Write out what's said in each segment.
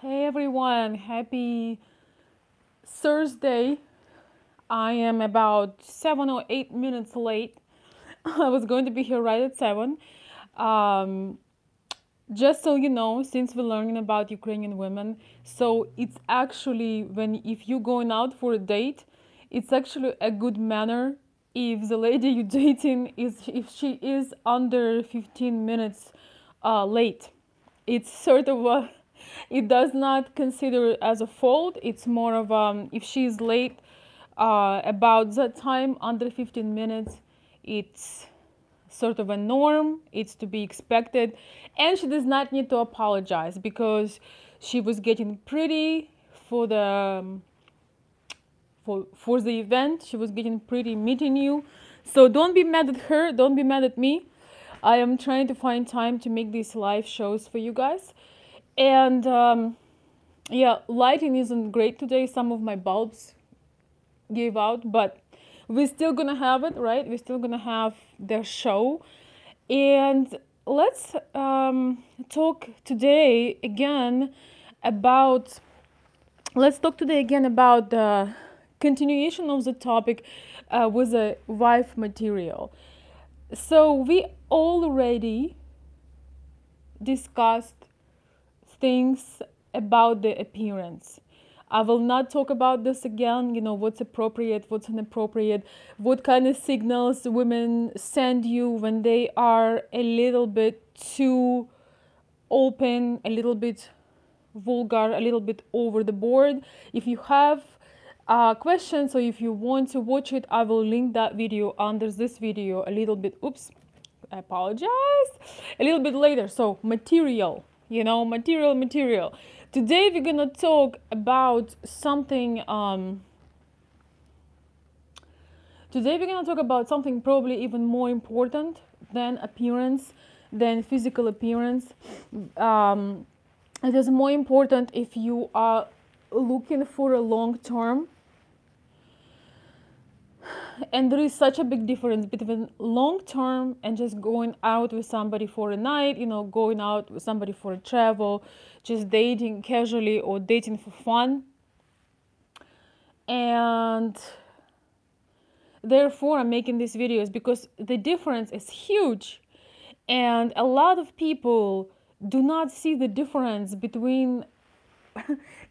Hey everyone, happy Thursday. I am about 7 or 8 minutes late. I was going to be here right at 7. Um, just so you know, since we're learning about Ukrainian women, so it's actually when if you're going out for a date, it's actually a good manner if the lady you're dating is if she is under 15 minutes late. It's sort of a, it does not consider it as a fault. It's more of if she's late about that time under 15 minutes, it's sort of a norm. It's to be expected, and she does not need to apologize because she was getting pretty for the for the event. She was getting pretty meeting you, so don't be mad at her. Don't be mad at me. I am trying to find time to make these live shows for you guys. And yeah, lighting isn't great today. Some of my bulbs gave out, but we're still gonna have it, right? We're still gonna have the show. And let's talk today again about let's talk today again about the continuation of the topic with the wife material. So we already discussed things about the appearance. I will not talk about this again, what's appropriate, what's inappropriate, what kind of signals women send you when they are a little bit too open, a little bit vulgar, a little bit over the board. If you have questions or if you want to watch it, I will link that video under this video a little bit. Oops, I apologize. A little bit later. So material, material. Today we're gonna talk about something. Today we're gonna talk about something probably even more important than appearance, than physical appearance. It is more important if you are looking for a long term. And there is such a big difference between long term and just going out with somebody for a night, going out with somebody for a travel, just dating casually or dating for fun. And therefore, I'm making these videos because the difference is huge. And a lot of people do not see the difference between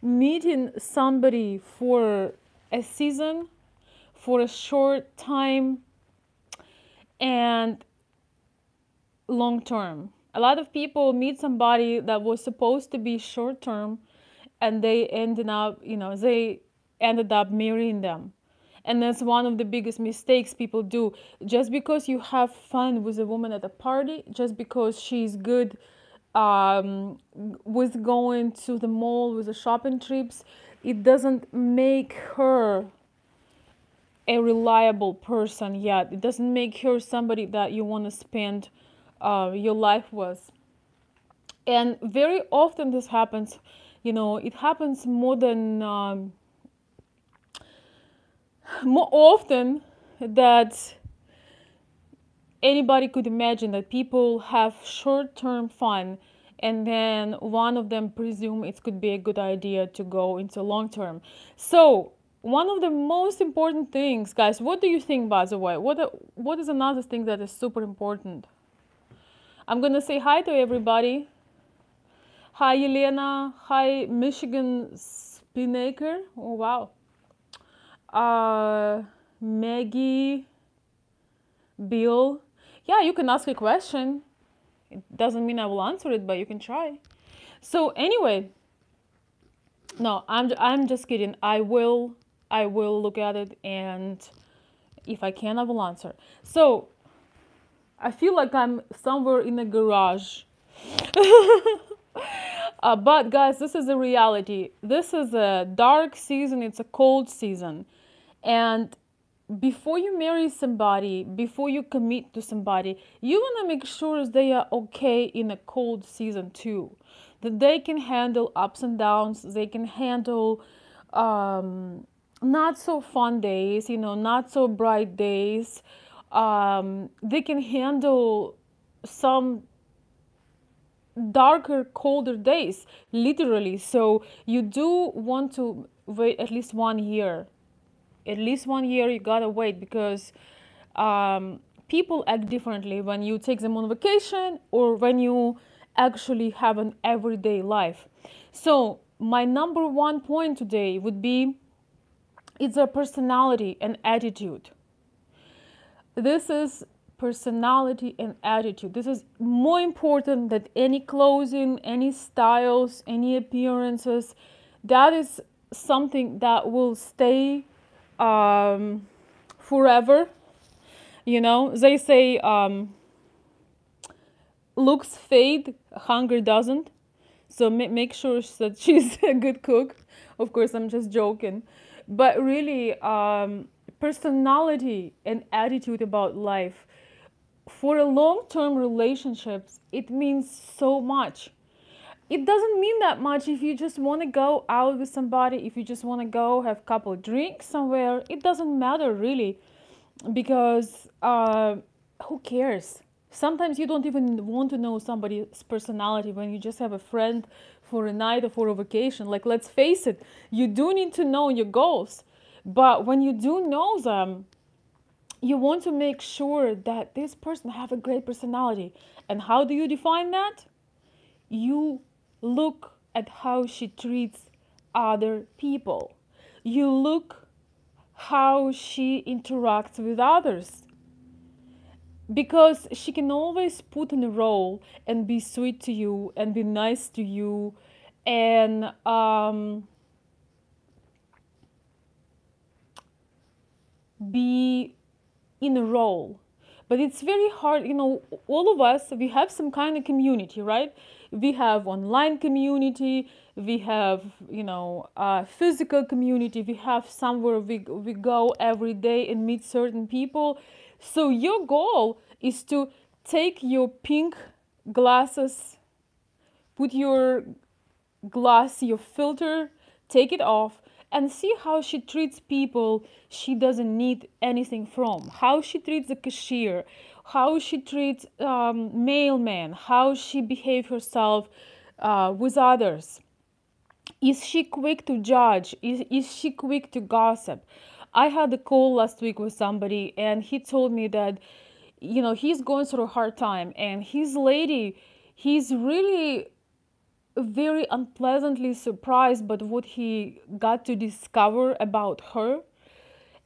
meeting somebody for a season, for a short time, and long term. A lot of people meet somebody that was supposed to be short term, and they ended up marrying them. And that's one of the biggest mistakes people do. Just because you have fun with a woman at a party, just because she's good with going to the mall, with the shopping trips, it doesn't make her a reliable person yet. It doesn't make her somebody that you want to spend your life with. And very often this happens, it happens more often that anybody could imagine, that people have short-term fun and then one of them presume it could be a good idea to go into long-term. So one of the most important things, guys, what do you think, by the way? What is another thing that is super important? I'm gonna say hi to everybody. Hi Elena, hi Michigan Spinnaker, oh wow. Maggie, Bill. Yeah, you can ask a question. It doesn't mean I will answer it, but you can try. So anyway, no, I'm just kidding. I will look at it, and if I can, I will answer. So I feel like I'm somewhere in a garage. But guys, this is a reality. This is a dark season. It's a cold season. And before you marry somebody, before you commit to somebody, you want to make sure they are okay in a cold season too. That they can handle ups and downs. They can handle not so fun days, not so bright days. They can handle some darker, colder days, literally. So you do want to wait at least 1 year. At least 1 year you gotta wait, because people act differently when you take them on vacation or when you actually have an everyday life. So my number one point today would be, it's a personality and attitude. This is personality and attitude. This is more important than any clothing, any styles, any appearances. That is something that will stay forever. You know, they say looks fade, hunger doesn't. So make sure that she's a good cook. Of course, I'm just joking. But really, personality and attitude about life, for a long-term relationships, it means so much. It doesn't mean that much if you just want to go out with somebody, if you just want to go have a couple of drinks somewhere. It doesn't matter really, because who cares? Sometimes you don't even want to know somebody's personality when you just have a friend for a night or for a vacation. Like, let's face it, you do need to know your goals. But when you do know them, you want to make sure that this person have a great personality. And how do you define that? You look at how she treats other people. You look how she interacts with others. Because she can always put in a role and be sweet to you and be nice to you and be in a role. But it's very hard, you know, all of us, we have some kind of community, right? We have online community, we have, you know, physical community, we have somewhere we go every day and meet certain people. So your goal is to take your pink glasses, put your glass, your filter, take it off, and see how she treats people she doesn't need anything from. How she treats the cashier, how she treats mailman, how she behaves herself with others. Is she quick to judge? Is she quick to gossip? I had a call last week with somebody, and he told me that, you know, he's going through a hard time, and his lady, he's really very unpleasantly surprised by what he got to discover about her.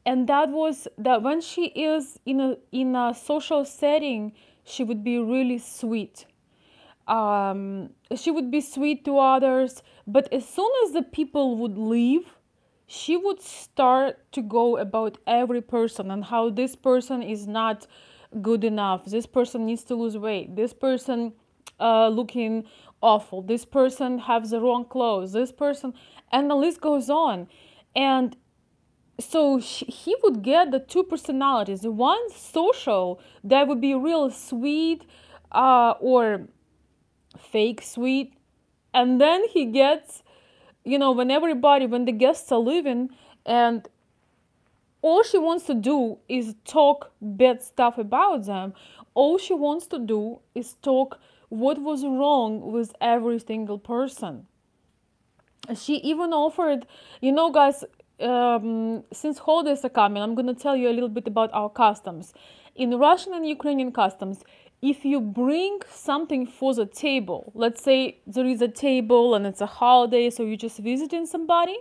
And that was that when she is in a social setting, she would be really sweet. She would be sweet to others, but as soon as the people would leave, she would start to go about every person and how this person is not good enough. This person needs to lose weight. This person looking awful. This person has the wrong clothes. This person, and the list goes on. And so he would get the two personalities. The one social that would be real sweet or fake sweet, and then he gets, you know, when the guests are leaving, and all she wants to do is talk bad stuff about them. All she wants to do is talk what was wrong with every single person. She even offered, you know, guys, since holidays are coming, I'm going to tell you a little bit about our customs. In Russian and Ukrainian customs, if you bring something for the table, let's say there is a table and it's a holiday, so you're just visiting somebody,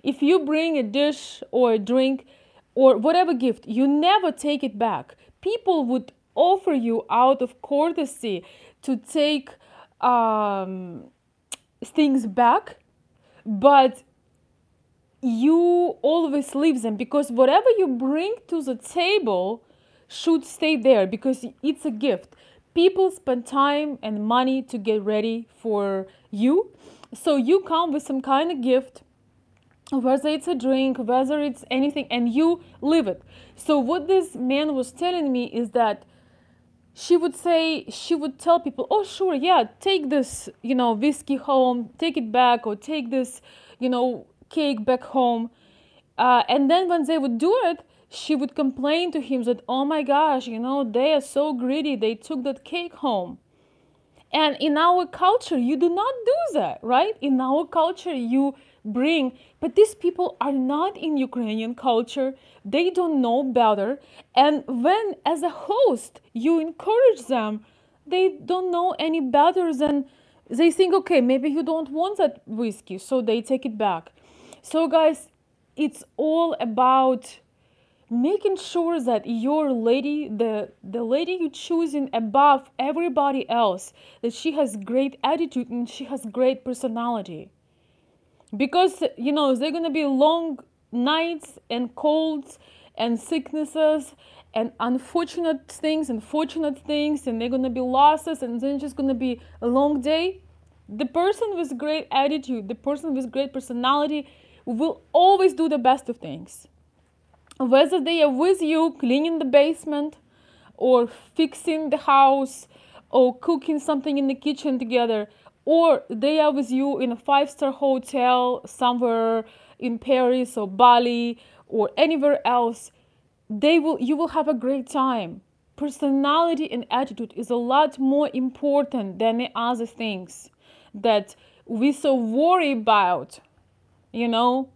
if you bring a dish or a drink or whatever gift, you never take it back. People would offer you out of courtesy to take things back, but you always leave them, because whatever you bring to the table should stay there, because it's a gift. People spend time and money to get ready for you, so you come with some kind of gift, whether it's a drink, whether it's anything, and you leave it. So what this man was telling me is that she would tell people, oh sure, yeah, take this, you know, whiskey home, take it back, or take this, you know, cake back home. And then when they would do it, she would complain to him that, oh my gosh, you know, they are so greedy, they took that cake home. And in our culture, you do not do that, right? In our culture, you bring, but these people are not in Ukrainian culture. They don't know better. And when, as a host, you encourage them, they don't know any better than they think, okay, maybe you don't want that whiskey, so they take it back. So, guys, it's all about making sure that your lady, the lady you're choosing above everybody else, that she has great attitude and she has great personality. Because, you know, they're going to be long nights and colds and sicknesses and unfortunate things and fortunate things, and they're going to be losses, and then just going to be a long day. The person with great attitude, the person with great personality will always do the best of things. Whether they are with you cleaning the basement or fixing the house or cooking something in the kitchen together, or they are with you in a 5-star hotel somewhere in Paris or Bali or anywhere else, you will have a great time. Personality and attitude is a lot more important than the other things that we so worry about, you know.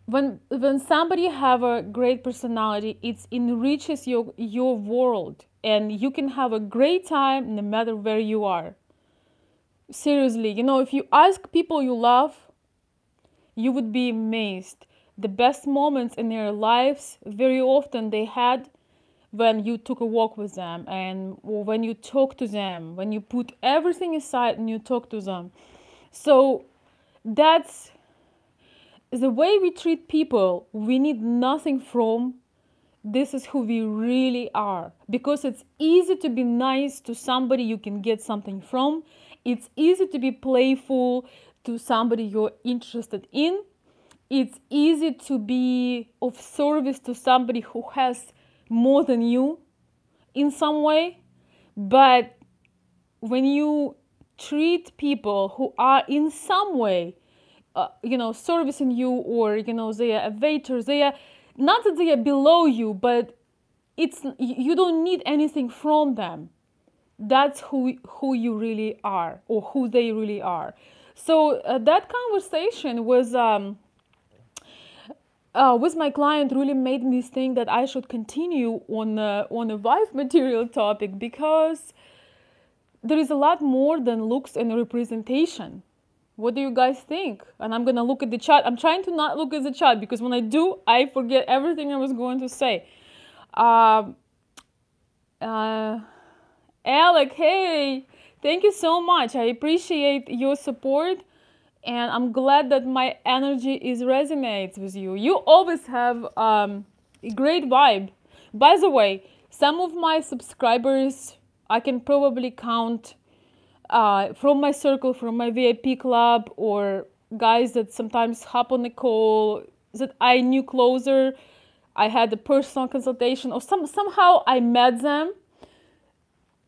When somebody have a great personality, it enriches your world, and you can have a great time no matter where you are. Seriously, you know, if you ask people you love, you would be amazed. The best moments in their lives, very often they had when you took a walk with them, and or when you talk to them, when you put everything aside and you talk to them. So that's the way we treat people. We need nothing from. This is who we really are, because it's easy to be nice to somebody you can get something from. It's easy to be playful to somebody you're interested in. It's easy to be of service to somebody who has more than you in some way. But when you treat people who are in some way servicing you, or they are a waiter, they are not that they are below you, but you don't need anything from them. That's who you really are, or who they really are. So that conversation was with my client really made me think that I should continue on a wife material topic, because there is a lot more than looks and representation. What do you guys think? And I'm going to look at the chat. I'm trying to not look at the chat, because when I do, I forget everything I was going to say. Alec, hey, thank you so much. I appreciate your support, and I'm glad that my energy resonates with you. You always have a great vibe. By the way, some of my subscribers, I can probably count from my circle, from my VIP club, or guys that sometimes hop on the call that I knew closer. I had a personal consultation, or somehow I met them.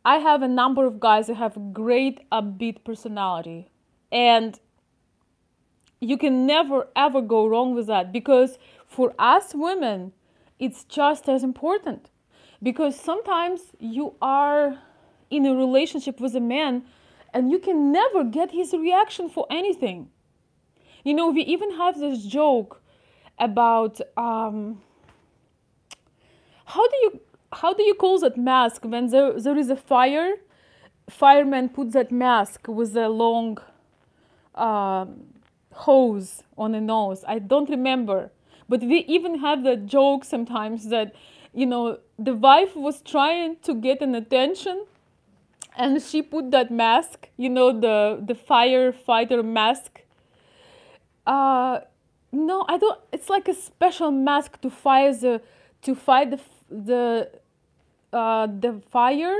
I have a number of guys that have great upbeat personality, and you can never ever go wrong with that, because for us women, it's just as important. Because sometimes you are in a relationship with a man and you can never get his reaction for anything. You know, we even have this joke about how do you call that mask when there is a fire? Fireman puts that mask with a long hose on the nose. I don't remember, but we even have the joke sometimes that, the wife was trying to get an attention, and she put that mask, the firefighter mask. No, I don't. It's like a special mask to fight the fire.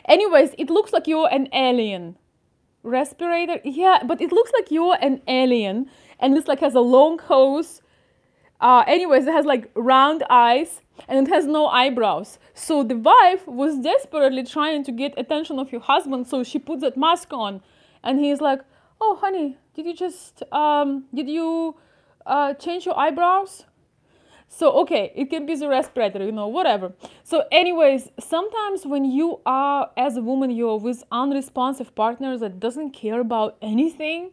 Anyways, it looks like you're an alien. Respirator, yeah, but it looks like you're an alien, and it's like has a long hose. Anyways, it has like round eyes, and it has no eyebrows. So the wife was desperately trying to get attention of your husband, so she put that mask on, and he's like, "Oh, honey, did you change your eyebrows?" So, okay, it can be the respirator, whatever. So, anyways, sometimes when you are, as a woman, you're with unresponsive partners that doesn't care about anything,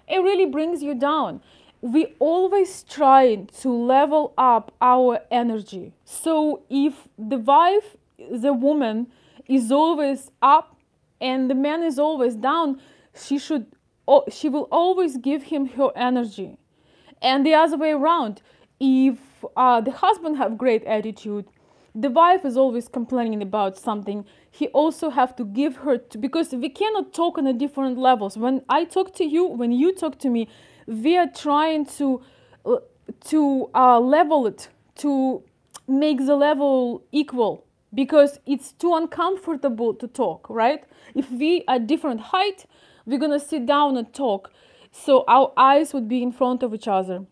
it really brings you down. We always try to level up our energy. So, if the wife, the woman, is always up and the man is always down, she will always give him her energy. And the other way around, if the husband have great attitude, the wife is always complaining about something, he also have to give her because we cannot talk on a different levels. When I talk to you, when you talk to me, we are trying to level it, to make the level equal, because it's too uncomfortable to talk, right? If we are different height, we're gonna sit down and talk, so our eyes would be in front of each other.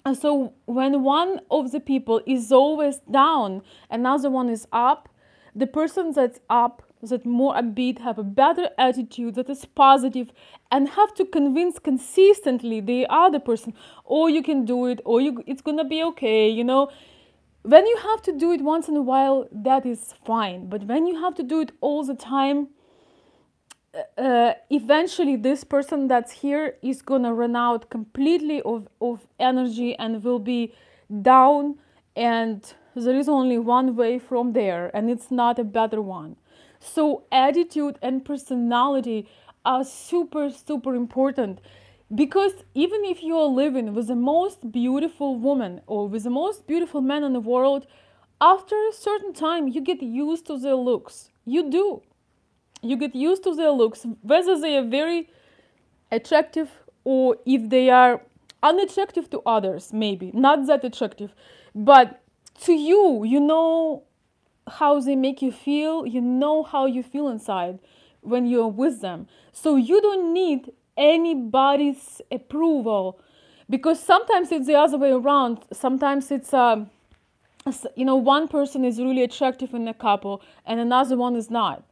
And so when one of the people is always down, another one is up, the person that's up, that more upbeat, have a better attitude, that is positive, and have to convince consistently the other person, oh, you can do it, or it's gonna be okay, When you have to do it once in a while, that is fine. But when you have to do it all the time, eventually this person that's here is gonna run out completely of energy and will be down, and there is only one way from there, and it's not a better one. So attitude and personality are super, super important, because even if you are living with the most beautiful woman or with the most beautiful man in the world, after a certain time you get used to their looks. You do. You get used to their looks, whether they are very attractive or if they are unattractive to others, maybe not that attractive, but to you, you know how they make you feel, you know how you feel inside when you're with them. So you don't need anybody's approval, because sometimes it's the other way around. Sometimes it's one person is really attractive in a couple and another one is not.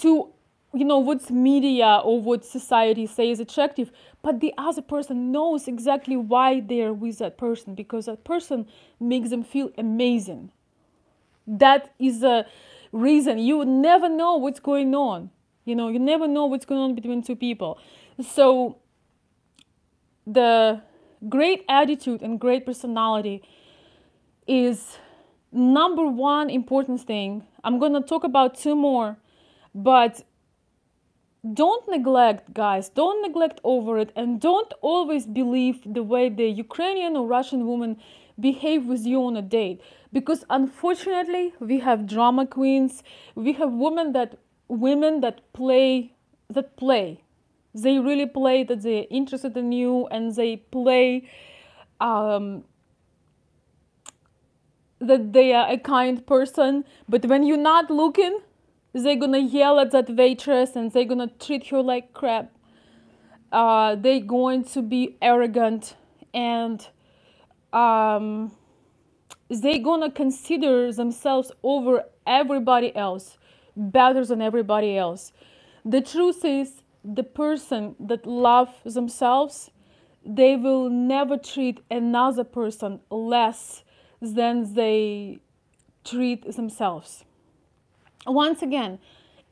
To what media or what society says attractive, but the other person knows exactly why they're with that person, because that person makes them feel amazing. That is a reason. You would never know what's going on. You never know what's going on between two people. So the great attitude and great personality is number one important thing. I'm gonna talk about two more, but don't neglect, guys, don't neglect over it, and don't always believe the way the Ukrainian or Russian woman behave with you on a date, because unfortunately we have drama queens, we have women that play, they really play that they're interested in you, and they play that they are a kind person, but when you're not looking, they're gonna yell at that waitress and they're gonna treat her like crap. They're going to be arrogant, and they're gonna consider themselves over everybody else, better than everybody else. The truth is, the person that loves themselves, they will never treat another person less than they treat themselves. Once again,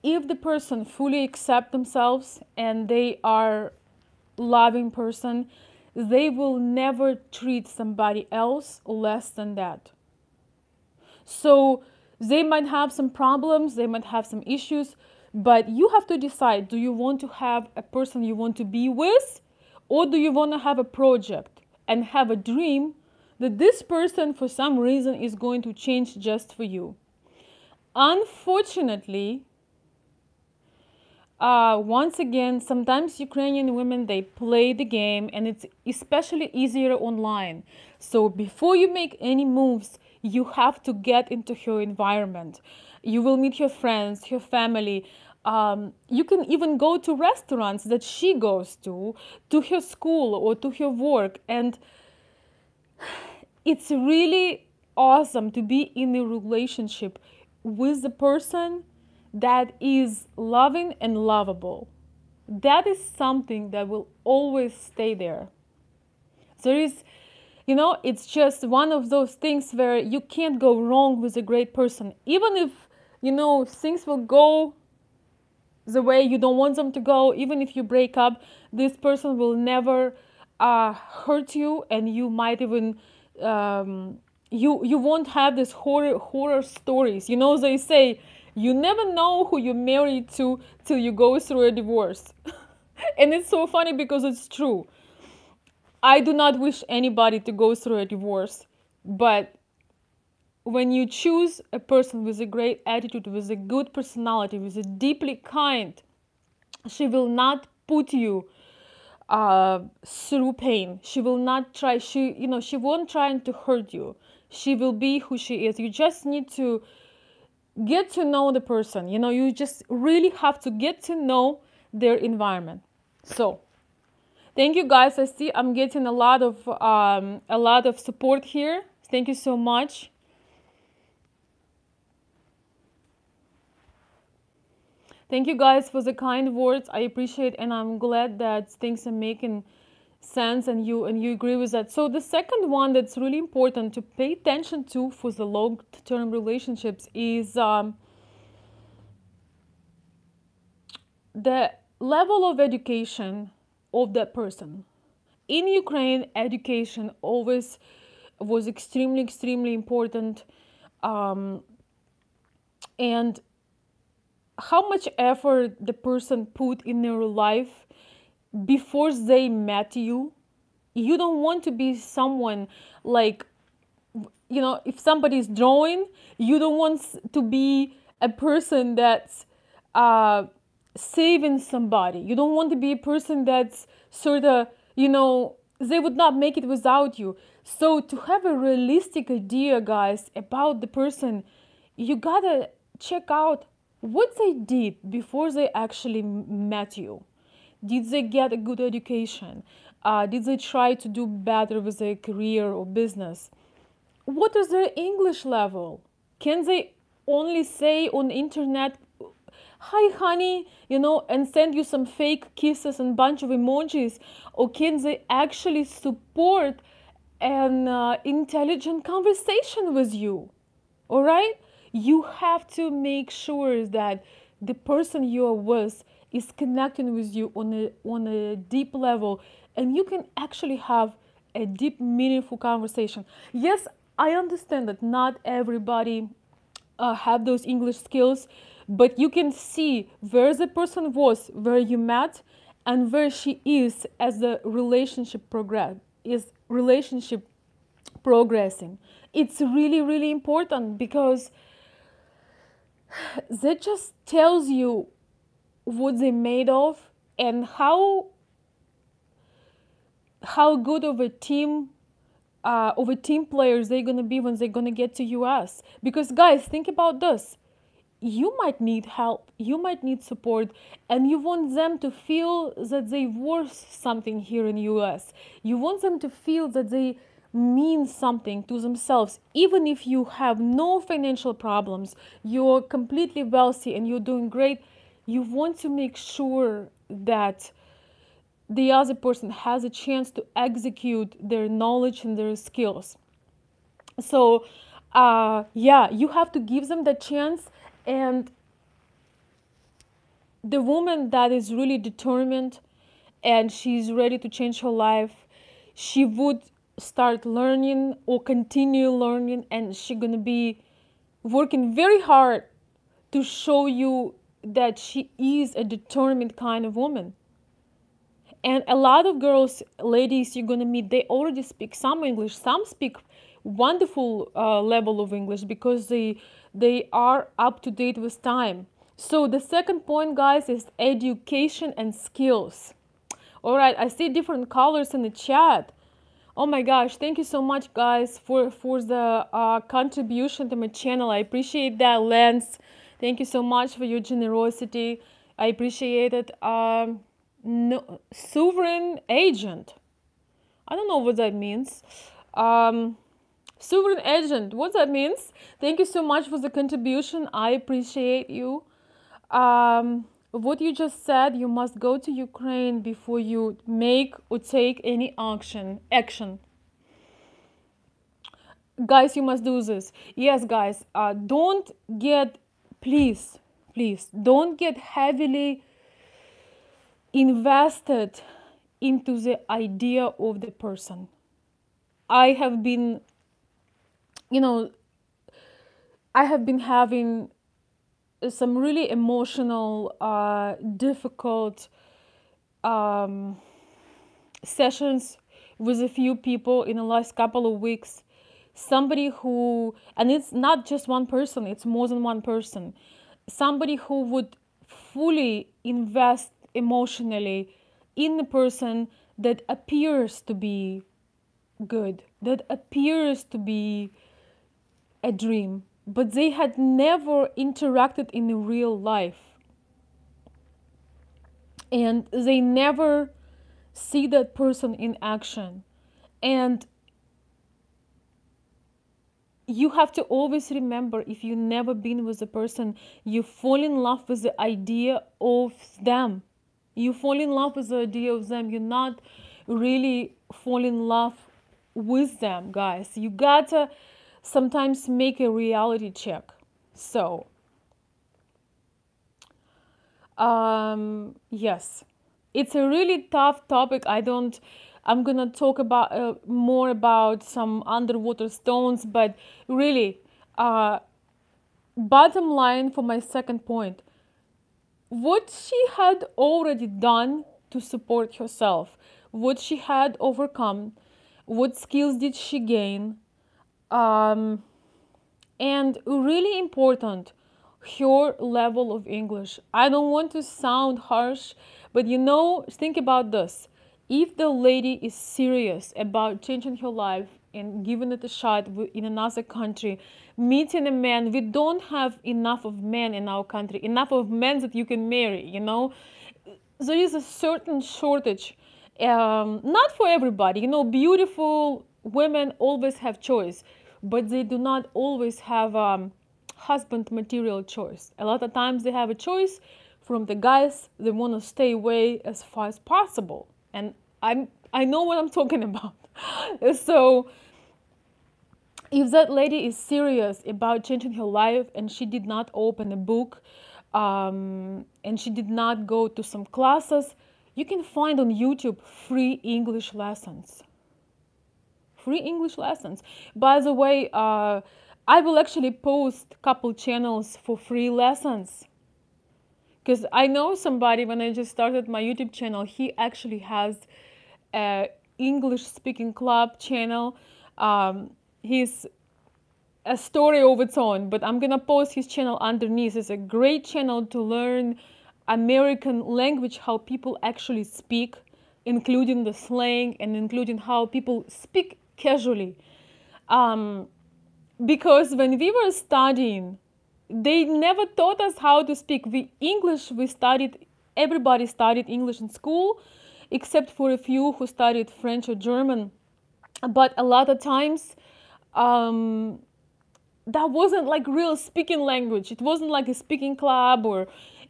if the person fully accepts themselves and they are loving person, they will never treat somebody else less than that. So they might have some problems, they might have some issues, but you have to decide, do you want to have a person you want to be with, or do you want to have a project and have a dream that this person for some reason is going to change just for you? Unfortunately, once again, sometimes Ukrainian women, they play the game, and it's especially easier online. So before you make any moves, you have to get into her environment. You will meet her friends, her family. You can even go to restaurants that she goes to her school or to her work. And it's really awesome to be in a relationship with the person that is loving and lovable. That is something that will always stay there. There is You know, it's just one of those things where you can't go wrong with a great person. Even if, you know, things will go the way you don't want them to go, even if you break up, this person will never hurt you, and you might even you won't have this horror stories. You know, they say you never know who you're married to till you go through a divorce. And it's so funny because it's true. I do not wish anybody to go through a divorce, but when you choose a person with a great attitude, with a good personality, with a deeply kind, she will not put you through pain. She will not try. She won't try to hurt you. She will be who she is. You just need to get to know the person. You know, you just really have to get to know their environment. So, thank you guys. I see I'm getting a lot of support here. Thank you so much. Thank you guys for the kind words. I appreciate, and I'm glad that things are making sense, and you agree with that. So the second one that's really important to pay attention to for the long-term relationships is the level of education of that person. In Ukraine, education always was extremely important, and how much effort the person put in their life before they met you. You don't want to be someone like, you know, if somebody is drawing, you don't want to be a person that's saving somebody. You don't want to be a person that's sort of, you know, they would not make it without you. So to have a realistic idea, guys, about the person, you gotta check out what they did before they actually met you. Did they get a good education? Did they try to do better with their career or business? What is their English level? Can they only say on internet, "Hi, honey," you know, and send you some fake kisses and bunch of emojis? Or can they actually support an intelligent conversation with you? All right? You have to make sure that the person you are with is connecting with you on a deep level, and you can actually have a deep, meaningful conversation. Yes, I understand that not everybody have those English skills, but you can see where the person was, where you met, and where she is as the relationship progressing. It's really important, because that just tells you what they're made of, and how good of a team players they're gonna be when they're gonna get to US. Because guys, think about this: you might need help, you might need support, and you want them to feel that they're worth something here in US. You want them to feel that they mean something to themselves. Even if you have no financial problems, you're completely wealthy and you're doing great, you want to make sure that the other person has a chance to execute their knowledge and their skills. So yeah, you have to give them the chance. And the woman that is really determined and she's ready to change her life, she would start learning or continue learning, and she's gonna be working very hard to show you that she is a determined kind of woman. And a lot of girls, ladies you're gonna meet, they already speak some English, some speak wonderful level of English, because they are up to date with time. So the second point, guys, is education and skills. All right, I see different colors in the chat. Oh my gosh, thank you so much, guys, for the contribution to my channel. I appreciate that, Lance. Thank you so much for your generosity. I appreciate it. No, sovereign agent. I don't know what that means. Sovereign agent, what that means? Thank you so much for the contribution. I appreciate you. What you just said, you must go to Ukraine before you make or take any action. Guys, you must do this. Yes, guys, don't get, please, please, don't get heavily invested into the idea of the person. I have been, you know, I have been having some really emotional, difficult sessions with a few people in the last couple of weeks. Somebody who, and it's not just one person, it's more than one person. Somebody who would fully invest emotionally in the person that appears to be good, that appears to be a dream, but they had never interacted in the real life. And they never see that person in action. And you have to always remember, if you've never been with a person, you fall in love with the idea of them. You fall in love with the idea of them. You're not really fall in love with them, guys. You gotta sometimes make a reality check. So, yes, it's a really tough topic. I'm gonna talk about more about some underwater stones, but really, bottom line for my second point, what she had already done to support herself, what she had overcome, what skills did she gain, and really important, her level of English. I don't want to sound harsh, but think about this. If the lady is serious about changing her life and giving it a shot in another country, meeting a man, we don't have enough of men in our country, enough of men that you can marry. There is a certain shortage. Not for everybody. Beautiful women always have choice, but they do not always have husband material choice. A lot of times they have a choice from the guys they want to stay away as far as possible. And I know what I'm talking about. So if that lady is serious about changing her life and she did not open a book, and she did not go to some classes, you can find on YouTube free English lessons. Free English lessons. By the way, I will actually post a couple channels for free lessons. Because I know somebody, when I just started my YouTube channel, he actually has an English speaking club channel. He's a story of its own, but I'm gonna post his channel underneath. It's a great channel to learn American language, how people actually speak, including the slang and including how people speak casually. Because when we were studying, they never taught us how to speak. Everybody studied English in school, except for a few who studied French or German. But a lot of times, that wasn't like real speaking language. It wasn't like a speaking club, or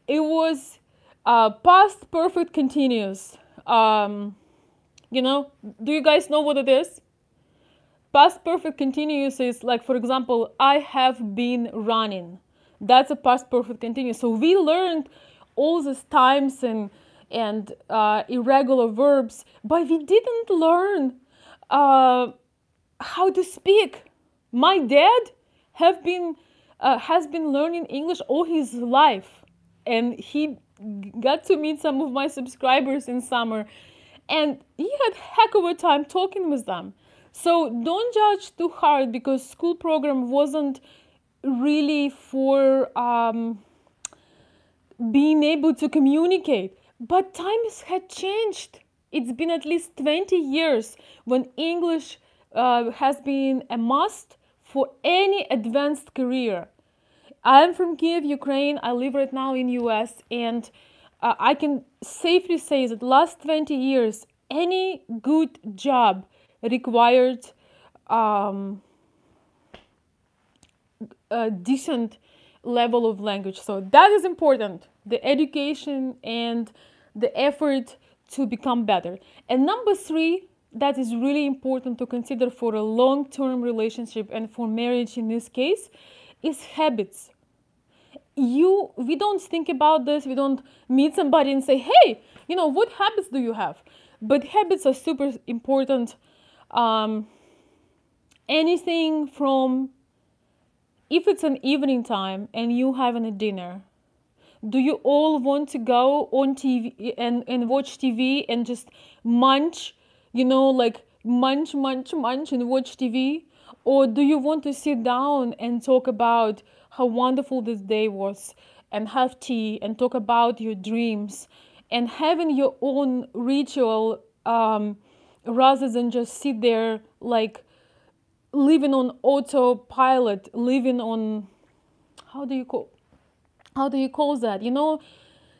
it was past perfect continuous. Do you guys know what it is? Past perfect continuous is like, for example, I have been running. That's a past perfect continuous. So we learned all these times and irregular verbs, but we didn't learn how to speak. My dad has been learning English all his life, and he got to meet some of my subscribers in summer, and he had heck of a time talking with them. So don't judge too hard, because school program wasn't really for being able to communicate. But times had changed. It's been at least 20 years when English has been a must for any advanced career. I'm from Kiev, Ukraine. I live right now in US, and I can safely say that last 20 years, any good job required a decent level of language. So that is important, the education and the effort to become better. And number 3, that is really important to consider for a long-term relationship and for marriage in this case is habits. We don't think about this, we don't meet somebody and say, hey, what habits do you have? But habits are super important. Anything from, if it's an evening time and you having a dinner, do you all want to go on TV and watch TV and just munch, like munch and watch TV? Or do you want to sit down and talk about how wonderful this day was and have tea and talk about your dreams and having your own ritual, rather than just sit there like living on autopilot, living on, how do you call that?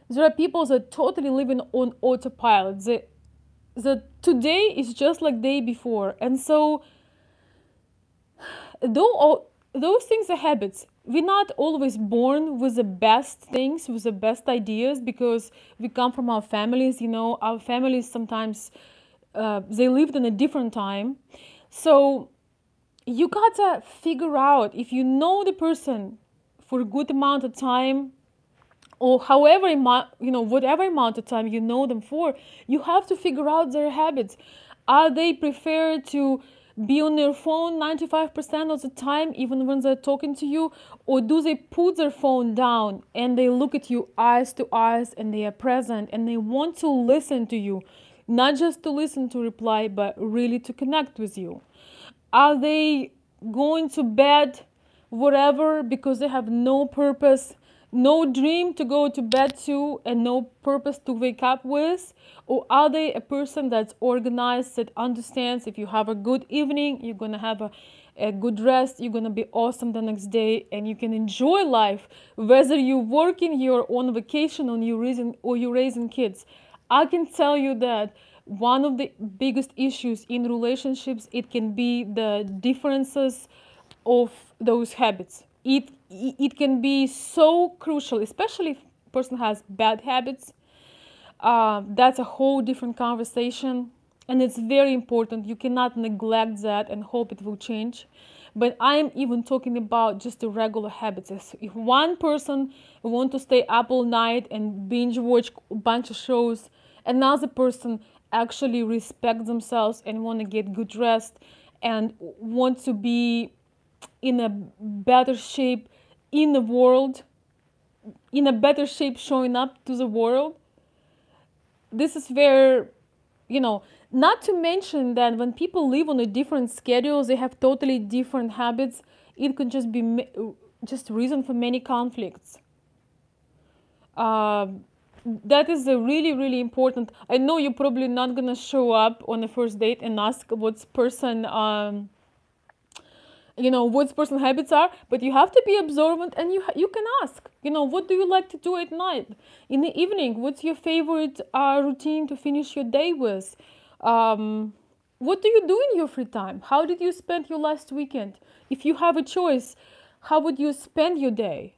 There are people that totally living on autopilot. The today is just like day before, and so though those things are habits. We're not always born with the best things, with the best ideas, because we come from our families. Our families sometimes they lived in a different time, so you gotta figure out, if you know the person for a good amount of time, or however whatever amount of time you know them for, you have to figure out their habits. Are they prefer to be on their phone 95% of the time, even when they're talking to you, or do they put their phone down and they look at you eyes to eyes and they are present and they want to listen to you, not just to listen to reply, but really to connect with you? Are they going to bed whatever because they have no purpose, no dream to go to bed to, and no purpose to wake up with? Or are they a person that's organized, that understands if you have a good evening, you're going to have a good rest, you're going to be awesome the next day, and you can enjoy life, whether you're working, you're on vacation, or you're raising kids? I can tell you that one of the biggest issues in relationships, it can be the differences of those habits. It can be so crucial, especially if a person has bad habits. That's a whole different conversation, and it's very important. You cannot neglect that and hope it will change. But I am even talking about just the regular habits. If one person wants to stay up all night and binge watch a bunch of shows, another person actually respect themselves and want to get good rest and want to be in a better shape in the world, in a better shape showing up to the world. This is where, not to mention that when people live on a different schedules, they have totally different habits. It could just be just reason for many conflicts. That is a really, really important. I know you're probably not gonna show up on the first date and ask what's person what person habits are, but you have to be observant, and you can ask, what do you like to do at night, in the evening? What's your favorite routine to finish your day with? What do you do in your free time? How did you spend your last weekend? If you have a choice, how would you spend your day?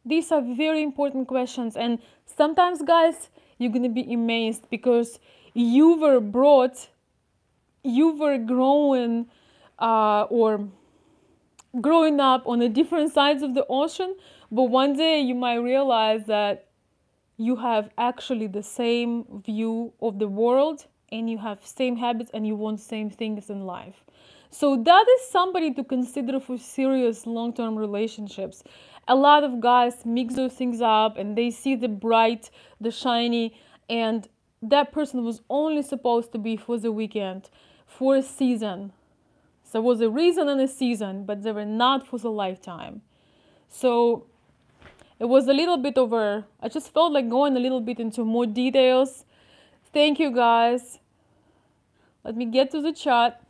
These are very important questions, and sometimes, guys, you're gonna be amazed because you were growing or growing up on the different sides of the ocean, but one day you might realize that you have actually the same view of the world, and you have same habits, and you want same things in life. So that is somebody to consider for serious long-term relationships. A lot of guys mix those things up and they see the bright, the shiny, and that person was only supposed to be for the weekend, for a season. So it was a reason and a season, but they were not for the lifetime. So it was a little bit over, I just felt like going a little bit into more details. Thank you, guys. Let me get to the chat.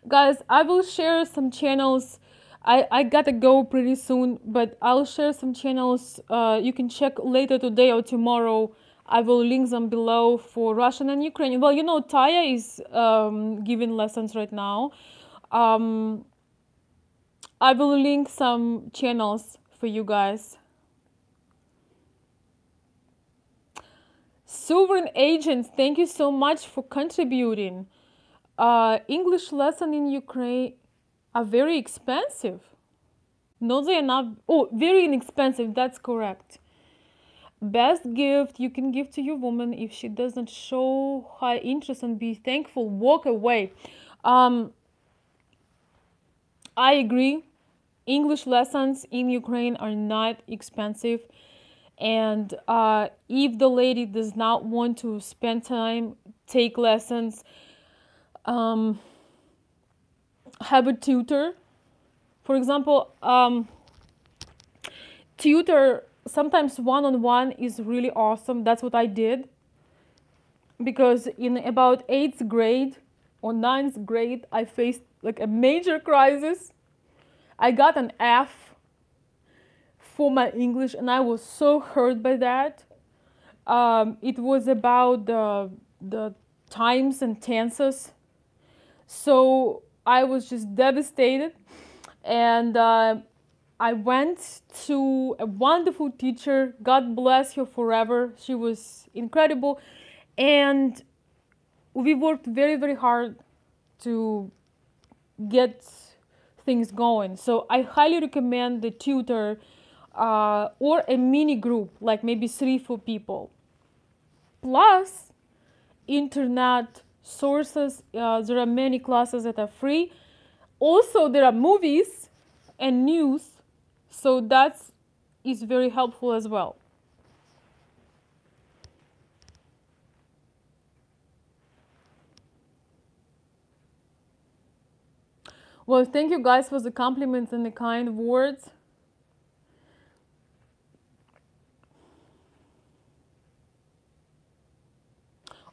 Guys, I will share some channels. I gotta go pretty soon, but I'll share some channels. You can check later today or tomorrow. I will link them below for Russian and Ukrainian. Well, Taya is giving lessons right now. I will link some channels for you guys. Sovereign agents, thank you so much for contributing. English lesson in Ukraine are very expensive. No, they are not. Oh, very inexpensive. That's correct. Best gift you can give to your woman if she doesn't show high interest and be thankful. Walk away. I agree. English lessons in Ukraine are not expensive. And if the lady does not want to spend time, take lessons, have a tutor. For example, tutor, sometimes one-on-one is really awesome. That's what I did. Because in about 8th grade or 9th grade, I faced like a major crisis. I got an F for my English, and I was so hurt by that. It was about the times and tenses. So I was just devastated. And I went to a wonderful teacher. God bless her forever. She was incredible. And we worked very, very hard to get things going. So I highly recommend the tutor or a mini group, like maybe 3-4 people. Plus, internet sources. There are many classes that are free. Also, there are movies and news. So that is very helpful as well. Well, thank you guys for the compliments and the kind words.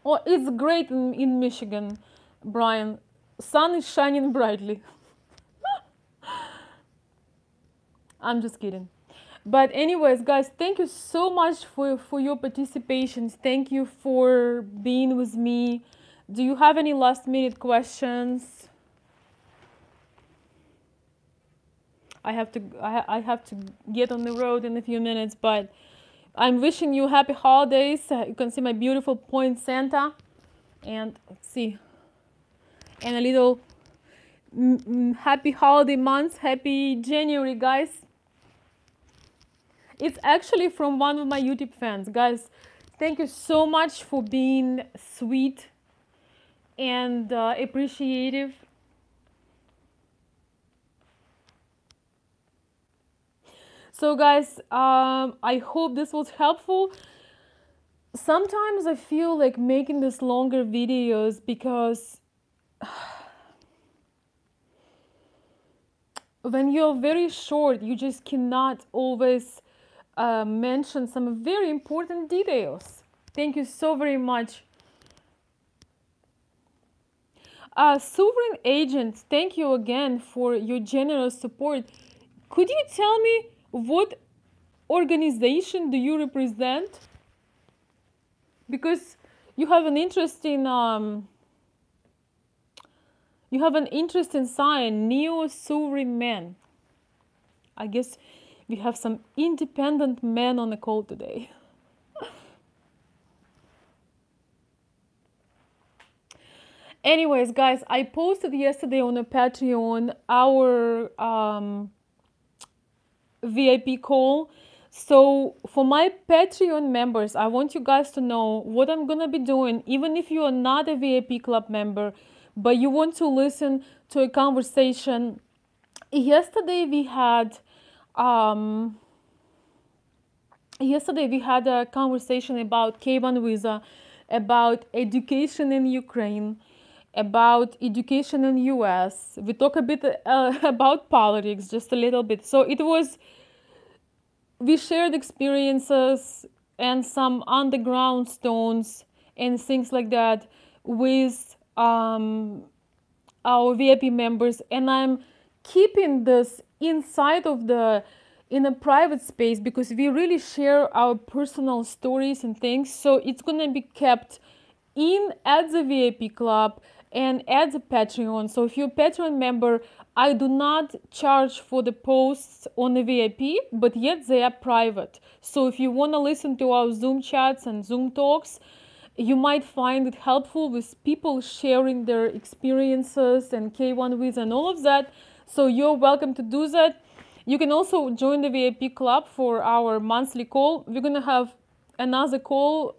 Oh, it's great in Michigan, Brian. Sun is shining brightly. I'm just kidding. But anyways, guys, thank you so much for your participation. Thank you for being with me. Do you have any last minute questions? I have to get on the road in a few minutes, but I'm wishing you happy holidays. You can see my beautiful point Santa, and let's see, and a little happy holiday months. Happy January, guys. It's actually from one of my YouTube fans, guys. Thank you so much for being sweet and appreciative. So guys, I hope this was helpful. Sometimes I feel like making these longer videos because when you're very short, you just cannot always mention some very important details. Thank you so very much. Sovereign agents, thank you again for your generous support. Could you tell me what organization do you represent? Because you have an interesting sign, neo-sovereign man. I guess we have some independent men on the call today. Anyways, guys, I posted yesterday on a Patreon our VIP call. So for my Patreon members, I want you guys to know what I'm gonna be doing, even if you are not a VIP club member, but you want to listen to a conversation. Yesterday we had a conversation about K1 visa, about education in Ukraine, about education in US. We talk a bit about politics, just a little bit. So we shared experiences and some underground stones and things like that with our VIP members, and I'm keeping this inside of in a private space because we really share our personal stories and things. So it's gonna be kept in at the VIP club and at the Patreon. So if you're a Patreon member, I do not charge for the posts on the VIP, but yet they are private. So if you want to listen to our Zoom chats and Zoom talks, you might find it helpful with people sharing their experiences and K1 with and all of that. So you're welcome to do that. You can also join the VIP club for our monthly call. We're going to have another call,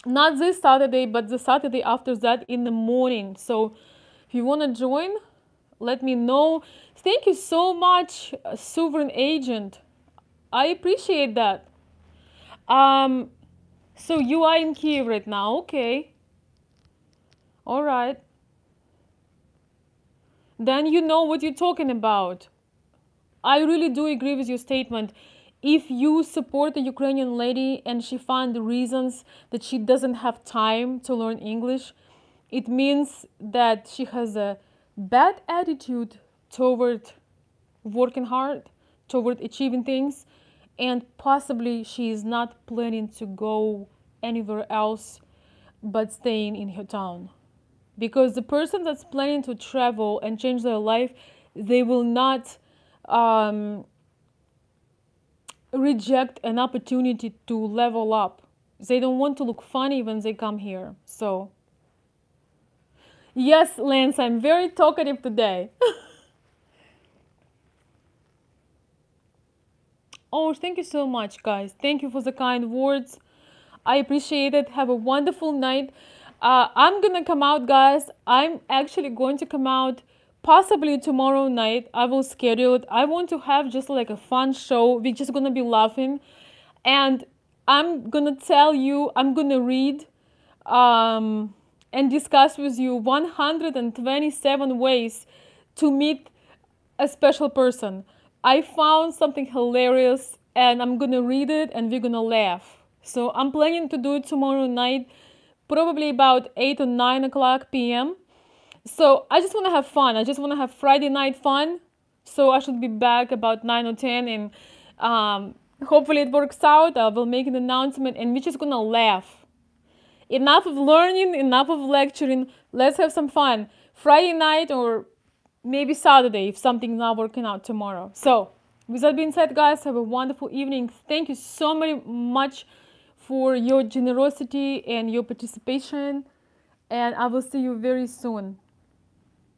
not this Saturday, but the Saturday after that in the morning. So if you want to join, let me know. Thank you so much, Sovereign Agent. I appreciate that. So you are in Kiev right now, okay. All right. Then you know what you're talking about. I really do agree with your statement. If you support a Ukrainian lady and she finds the reasons that she doesn't have time to learn English, it means that she has a bad attitude toward working hard, toward achieving things, and possibly she is not planning to go anywhere else but staying in her town. Because the person that's planning to travel and change their life, they will not reject an opportunity to level up. They don't want to look funny when they come here. So, yes, Lance, I'm very talkative today. Oh, thank you so much, guys. Thank you for the kind words. I appreciate it. Have a wonderful night. I'm gonna come out, guys. I'm actually going to come out possibly tomorrow night. I will schedule it. I want to have just like a fun show. We're just gonna be laughing. And I'm gonna tell you, I'm gonna read and discuss with you 127 ways to meet a special person. I found something hilarious and I'm gonna read it and we're gonna laugh. So I'm planning to do it tomorrow night, probably about 8 or 9 o'clock p.m. So I just want to have fun. I just want to have Friday night fun. So I should be back about 9 or 10 and hopefully it works out. I will make an announcement and we're just gonna laugh. Enough of learning, enough of lecturing. Let's have some fun. Friday night or maybe Saturday if something's not working out tomorrow. So with that being said, guys, have a wonderful evening. Thank you so very much for your generosity and your participation. And I will see you very soon.